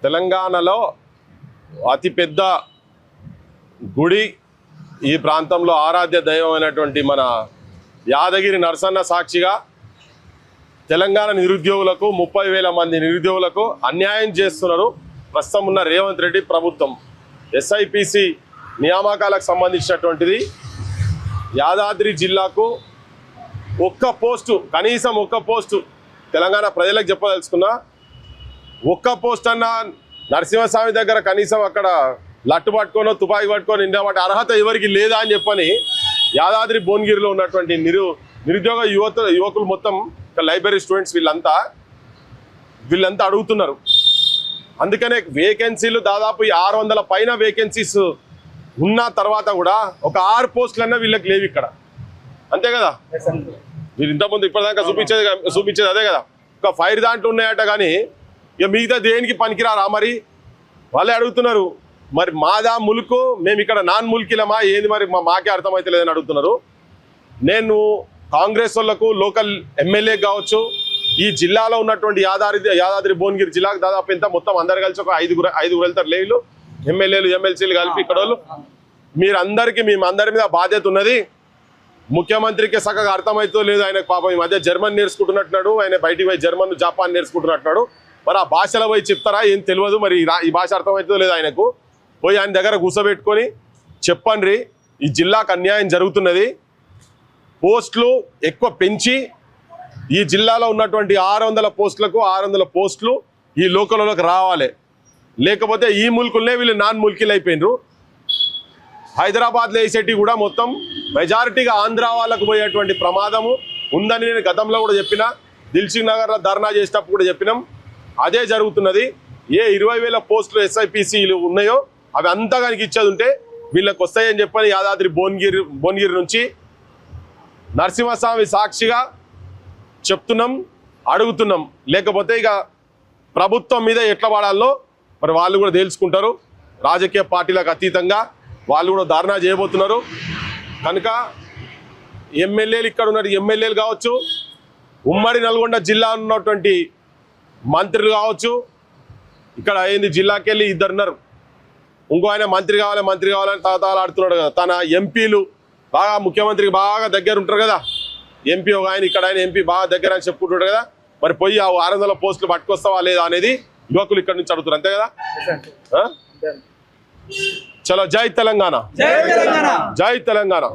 తెలంగాణలో అతిపెద్ద గుడి ఈ ప్రాంతంలో ఆరాధ్య దైవమైనటువంటి మన యాదగిరి నరసన్న సాక్షిగా తెలంగాణ నిరుద్యోగులకు 30,000 మంది నిరుద్యోగులకు అన్యాయం చేస్తున్నారు ప్రస్తుతం ఉన్న రేవంత్ రెడ్డి ప్రభుత్వం. ఎస్ఐపిసి నియామకాలకు సంబంధించినటువంటిది యాదాద్రి జిల్లాకు ఒక్క పోస్టు, కనీసం ఒక్క పోస్టు తెలంగాణ ప్రజలకు చెప్పదలుచుకున్నా, ఒక్క పోస్ట్ అన్న నరసింహస్వామి దగ్గర కనీసం అక్కడ లట్టు పట్టుకోనో తుపాకి పట్టుకొని నిండబట్టి అర్హత ఎవరికి లేదా అని చెప్పని యాదాద్రి భువనగిరిలో ఉన్నటువంటి నిరుద్యోగ యువకులు మొత్తం లైబ్రరీ స్టూడెంట్స్ వీళ్ళంతా అడుగుతున్నారు. అందుకనే వేకెన్సీలు దాదాపు 600 పైన వేకెన్సీస్ ఉన్న తర్వాత కూడా ఒక 6 పోస్టులన్నా వీళ్ళకి లేవు ఇక్కడ, అంతే కదా. మీరు ఇంతకుముందు ఇప్పటిదాకా చూపించేది అదే కదా. ఒక ఫైర్ దాంట్లో ఉన్నాయట కానీ ఇక మిగతా దేనికి పనికిరారా మరి వాళ్ళే అడుగుతున్నారు. మరి మాదా ములుకు, మేము ఇక్కడ నాన్ ముల్కిలమా ఏంది మరి మాకే అర్థమైతే లేదని అడుగుతున్నారు. నేను కాంగ్రెస్ వాళ్ళకు లోకల్ ఎమ్మెల్యే కావచ్చు, ఈ జిల్లాలో ఉన్నటువంటి యాదాద్రి భువనగిరి జిల్లాకు దాదాపు ఎంత మొత్తం అందరు కలిసి ఒక ఐదుగురు వెళ్తారు లేవులు, ఎమ్మెల్యేలు ఎమ్మెల్సీలు కలిపి ఇక్కడ వాళ్ళు. మీరందరికీ మేమందరి మీద బాధ్యత ఉన్నది. ముఖ్యమంత్రికి చక్కగా అర్థమవుతో లేదు, ఆయన పాపం ఈ మధ్య జర్మన్ నేర్చుకుంటున్నట్టున్నాడు, ఆయన బయటికి పోయి జర్మన్ జపాన్ నేర్చుకుంటున్నట్టున్నాడు. మరి ఆ భాషలో పోయి చెప్తారా ఏం తెలియదు, మరి ఈ భాష అర్థమవుతుందో లేదు ఆయనకు. పోయి ఆయన దగ్గర కూర్చోబెట్టుకొని చెప్పండి ఈ జిల్లాకు అన్యాయం జరుగుతున్నది, పోస్టులు ఎక్కువ పెంచి ఈ జిల్లాలో ఉన్నటువంటి 600 పోస్టులకు 600 పోస్టులు ఈ లోకల్లోకి రావాలి, లేకపోతే ఈ ముల్కులనే వీళ్ళు నాన్ ముల్కీలు అయిపోయినరు. హైదరాబాద్లో వేసేటి కూడా మొత్తం మెజారిటీగా ఆంధ్ర వాళ్ళకు పోయేటువంటి ప్రమాదము ఉందని నేను గతంలో కూడా చెప్పిన, దిల్సుఖ్ నగర్లో ధర్నా చేసేటప్పుడు కూడా చెప్పినాం. అదే జరుగుతున్నది. ఏ 20,000 పోస్టులు ఎస్ఐపిసిలు ఉన్నాయో అవి అంతా కనుక ఇచ్చేది ఉంటే వీళ్ళకి వస్తాయని చెప్పని యాదాద్రి భువనగిరి నుంచి నరసింహస్వామి సాక్షిగా చెప్తున్నాం, అడుగుతున్నాం. లేకపోతే ఇక ప్రభుత్వం మీద ఎట్లా వాడాలో మరి వాళ్ళు కూడా తేల్చుకుంటారు. రాజకీయ పార్టీలకు అతీతంగా వాళ్ళు కూడా ధర్నా చేయబోతున్నారు. కనుక ఎమ్మెల్యేలు ఇక్కడ ఉన్న ఎమ్మెల్యేలు కావచ్చు, ఉమ్మడి నల్గొండ జిల్లా ఉన్నటువంటి మంత్రులు కావచ్చు, ఇక్కడ ఏంది జిల్లాకి వెళ్ళి 2 ఉన్నారు, ఇంకో ఆయన మంత్రి కావాలని తాతాలాడుతున్నాడు కదా. తన ఎంపీలు బాగా ముఖ్యమంత్రికి బాగా దగ్గర ఉంటారు కదా, ఎంపీ ఒక ఆయన ఇక్కడ ఆయన ఎంపీ బాగా దగ్గర అని చెప్పుకుంటాడు కదా. మరి పోయి ఆ 600 పోస్టులు పట్టుకొస్తావా లేదా అనేది యువకులు ఇక్కడ నుంచి అడుగుతారు, అంతే కదా. చలో జై తెలంగాణ, జై తెలంగాణ, జై తెలంగాణ.